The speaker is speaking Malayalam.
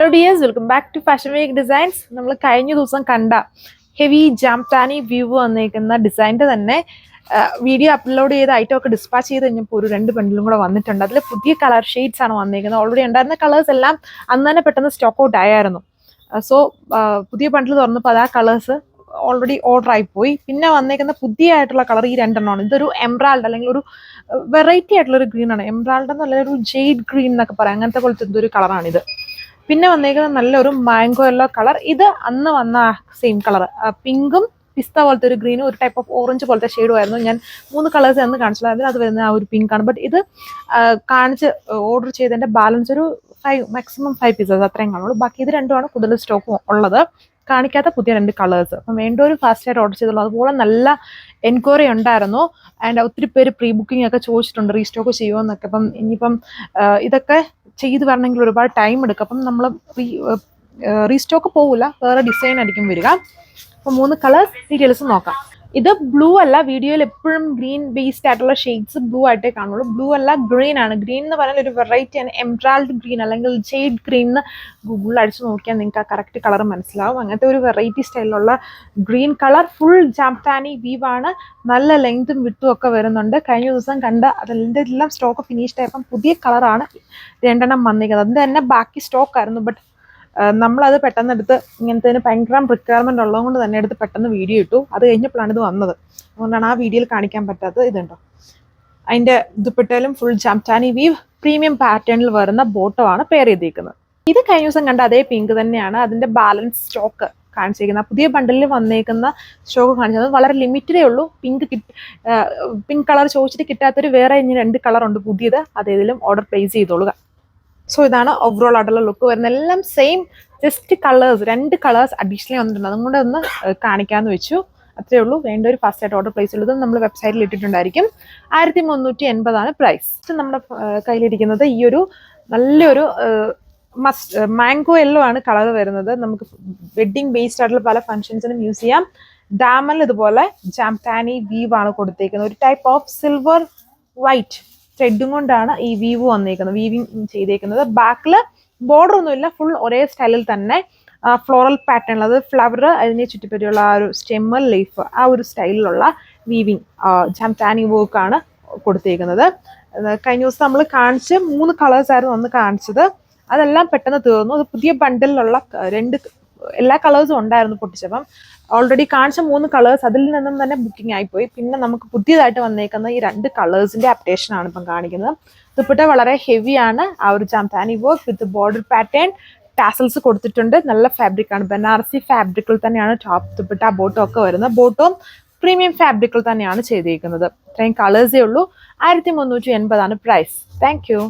Hello dears, welcome back to Fashion Week Designs. നമ്മൾ കഴിഞ്ഞ ദിവസം കണ്ട ഹെവി ജാംതാനി വ്യൂ വന്നേക്കുന്ന ഡിസൈൻ്റെ തന്നെ വീഡിയോ അപ്ലോഡ് ചെയ്ത ഐറ്റം ഒക്കെ ഡിസ്പാച്ച് ചെയ്ത് കഴിഞ്ഞപ്പോൾ ഒരു 2 ബണ്ടിലും കൂടെ വന്നിട്ടുണ്ട്. അതിൽ പുതിയ കളർ ഷെയ്ഡ്സ് ആണ് വന്നേക്കുന്നത്. ഓൾറെഡി ഉണ്ടായിരുന്ന കളേഴ്സ് എല്ലാം അന്ന് തന്നെ പെട്ടെന്ന് സ്റ്റോക്ക് ഔട്ട് ആയിരുന്നു. സോ പുതിയ ബണ്ടിൽ തുറന്നപ്പോൾ അത് ആ കളേഴ്സ് ഓൾറെഡി ഓർഡർ ആയിപ്പോയി. പിന്നെ വന്നേക്കുന്ന പുതിയ ആയിട്ടുള്ള കളർ ഈ 2 എണ്ണമാണ്. ഇതൊരു എംബ്രാൾഡ് അല്ലെങ്കിൽ ഒരു വെറൈറ്റി ആയിട്ടുള്ളൊരു ഗ്രീൻ ആണ്. എംബ്രാൾഡ് എന്നല്ല, ഒരു ജെയ്ഡ് ഗ്രീൻ എന്നൊക്കെ പറയാം. അങ്ങനത്തെ പോലത്തെ എന്തൊരു കളറാണിത്. പിന്നെ വന്നേക്കുന്നത് നല്ലൊരു മാംഗോ യെല്ലോ കളർ. ഇത് അന്ന് വന്ന സെയിം കളർ, പിങ്കും പിസ്ത പോലത്തെ ഒരു ഗ്രീനും ഒരു ടൈപ്പ് ഓഫ് ഓറഞ്ച് പോലത്തെ ഷെയ്ഡും ആയിരുന്നു. ഞാൻ 3 കളേഴ്സ് അന്ന് കാണിച്ചില്ല. അതിൽ അത് വരുന്ന ആ ഒരു പിങ്ക് ആണ്. ബട്ട് ഇത് കാണിച്ച് ഓർഡർ ചെയ്തതിൻ്റെ ബാലൻസ് ഒരു 5 പീസസ് അത്രയും കാണുള്ളൂ. ബാക്കി ഇത് രണ്ടുമാണ് കൂടുതൽ സ്റ്റോക്ക് ഉള്ളത്, കാണിക്കാത്ത പുതിയ 2 കളേഴ്സ്. അപ്പം വേണ്ടൊരു ഫാസ്റ്റായിട്ട് ഓർഡർ ചെയ്തുള്ളൂ. അതുപോലെ നല്ല എൻക്വയറി ഉണ്ടായിരുന്നു. ആൻഡ് ഒത്തിരി പേര് പ്രീ ബുക്കിംഗ് ഒക്കെ ചോദിച്ചിട്ടുണ്ട് റീസ്റ്റോക്ക് ചെയ്യുമോ എന്നൊക്കെ. അപ്പം ഇനിയിപ്പം ഇതൊക്കെ ചെയ്ത് വരണമെങ്കിൽ ഒരുപാട് ടൈം എടുക്കും. അപ്പം നമ്മൾ റീസ്റ്റോക്ക് പോകില്ല, വേറെ ഡിസൈൻ ആയിരിക്കും വരിക. അപ്പം 3 കളേഴ്സ് ഡീറ്റെയിൽസ് നോക്കാം. ഇത് ബ്ലൂ അല്ല, വീഡിയോയിൽ എപ്പോഴും ഗ്രീൻ ബേസ്ഡ് ആയിട്ടുള്ള ഷെയ്ഡ്സ് ബ്ലൂ ആയിട്ടേ കാണുള്ളൂ. ബ്ലൂ അല്ല, ഗ്രീൻ ആണ്. ഗ്രീൻ എന്ന് പറഞ്ഞാൽ ഒരു വെറൈറ്റി ആണ്. എംബ്രാൾഡ് ഗ്രീൻ അല്ലെങ്കിൽ ജെയ്ഡ് ഗ്രീൻ എന്ന് ഗൂഗിളിൽ അടിച്ച് നോക്കിയാൽ നിങ്ങൾക്ക് ആ കറക്റ്റ് കളർ മനസ്സിലാവും. അങ്ങനത്തെ ഒരു വെറൈറ്റി സ്റ്റൈലിലുള്ള green colour, full Jamdani weave ആണ്. നല്ല ലെങ്തും വിട്ടും ഒക്കെ വരുന്നുണ്ട്. കഴിഞ്ഞ ദിവസം കണ്ട അതിൻ്റെ എല്ലാം സ്റ്റോക്ക് ഫിനിഷ്ഡ് ആയപ്പം പുതിയ കളറാണ് 2 എണ്ണം വന്നിരിക്കുന്നത്. അതിൻ്റെ തന്നെ ബാക്കി സ്റ്റോക്ക് ആയിരുന്നു. ബട്ട് നമ്മളത് പെട്ടെന്ന് എടുത്ത് ഇങ്ങനത്തെ ഭയങ്കര റിക്വയർമെന്റ് ഉള്ളതുകൊണ്ട് തന്നെ എടുത്ത് പെട്ടെന്ന് വീഡിയോ ഇട്ടു. അത് കഴിഞ്ഞപ്പോഴാണ് ഇത് വന്നത്. അതുകൊണ്ടാണ് ആ വീഡിയോയിൽ കാണിക്കാൻ പറ്റാത്തത്. ഇതുണ്ടോ, അതിൻ്റെ ദുപ്പട്ടയിലും ഫുൾ ജാംതാനി വീവ് പ്രീമിയം പാറ്റേണിൽ വരുന്ന ബോട്ടമാണ് പെയർ ചെയ്തിരിക്കുന്നത്. ഇത് കഴിഞ്ഞ ദിവസം കണ്ട അതേ പിങ്ക് തന്നെയാണ്. അതിൻ്റെ ബാലൻസ് സ്റ്റോക്ക് കാണിച്ചിരിക്കുന്നത്. പുതിയ ബണ്ടിലിൽ വന്നേക്കുന്ന സ്റ്റോക്ക് കാണിച്ചത് വളരെ ലിമിറ്റഡേ ഉള്ളൂ. പിങ്ക് കളർ ചോദിച്ചിട്ട് കിട്ടാത്തൊരു വേറെ ഇനി 2 കളറുണ്ട് പുതിയത്. അതേതിലും ഓർഡർ പ്ലേസ് ചെയ്തോളുക. സോ ഇതാണ് ഓവറോൾ ആയിട്ടുള്ള ലുക്ക് വരുന്നത്. എല്ലാം same, just colours 2 colours additionally വന്നിട്ടുണ്ട്. അതുകൊണ്ട് ഒന്ന് കാണിക്കാമെന്ന് വെച്ചു. അത്രേ ഉള്ളൂ. വേണ്ട ഒരു ഫസ്റ്റ് ആയിട്ട് ഓർഡർ പ്ലേസ് ഉള്ളത് നമ്മൾ വെബ്സൈറ്റിൽ ഇട്ടിട്ടുണ്ടായിരിക്കും. 1380 പ്രൈസ്. നമ്മുടെ കയ്യിലിരിക്കുന്നത് ഈ ഒരു നല്ലൊരു മാംഗോ യെല്ലോ ആണ് കളർ വരുന്നത്. നമുക്ക് വെഡ്ഡിങ് ബേസ്ഡ് ആയിട്ടുള്ള പല ഫംഗ്ഷൻസിനും യൂസ് ചെയ്യാം. ഡാമൽ ഇതുപോലെ ജാംതാനി വീവ് ആണ് കൊടുത്തേക്കുന്നത്. ഒരു ടൈപ്പ് ഓഫ് സിൽവർ വൈറ്റ് ത്രെഡും കൊണ്ടാണ് ഈ വീവ് വന്നേക്കുന്നത്, വീവിങ് ചെയ്തേക്കുന്നത്. ബാക്കിൽ ബോർഡർ ഒന്നുമില്ല, ഫുൾ ഒരേ സ്റ്റൈലിൽ തന്നെ ഫ്ലോറൽ പാറ്റേൺ, അത് ഫ്ലവർ, അതിനെ ചുറ്റിപ്പറ്റിയുള്ള ആ ഒരു സ്റ്റെമ്മൽ ലീഫ്, ആ ഒരു സ്റ്റൈലിലുള്ള വീവിങ് ജാംതാനി വർക്കാണ് കൊടുത്തേക്കുന്നത്. കഴിഞ്ഞ ദിവസം നമ്മൾ കാണിച്ച് 3 കളേഴ്സ് ആയിരുന്നു അന്ന് കാണിച്ചത്. അതെല്ലാം പെട്ടെന്ന് തീർന്നു. അത് പുതിയ ബണ്ടിലുള്ള 2 എല്ലാ കളേഴ്സും ഉണ്ടായിരുന്നു പൊട്ടിച്ചപ്പം. ഓൾറെഡി കാണിച്ച 3 കളേഴ്സ് അതിൽ നിന്നും തന്നെ ബുക്കിംഗ് ആയിപ്പോയി. പിന്നെ നമുക്ക് പുതിയതായിട്ട് വന്നേക്കുന്ന ഈ 2 കളേഴ്സിന്റെ അപ്ഡേഷൻ ആണ് ഇപ്പം കാണിക്കുന്നത്. ദുപ്പട്ട വളരെ ഹെവി ആണ്. ആ ഒരു Jamdani work with border pattern, tassels കൊടുത്തിട്ടുണ്ട്. നല്ല ഫാബ്രിക് ആണ്. ബനാറസി ഫാബ്രിക്കിൽ തന്നെയാണ് ടോപ്പ് ദുപ്പട്ട ബോട്ടം ഒക്കെ വരുന്നത്. ബോട്ടവും പ്രീമിയം ഫാബ്രിക്കിൽ തന്നെയാണ് ചെയ്തിരിക്കുന്നത്. ഇത്രയും കളേഴ്സേ ഉള്ളൂ. 1380 പ്രൈസ്. Thank you.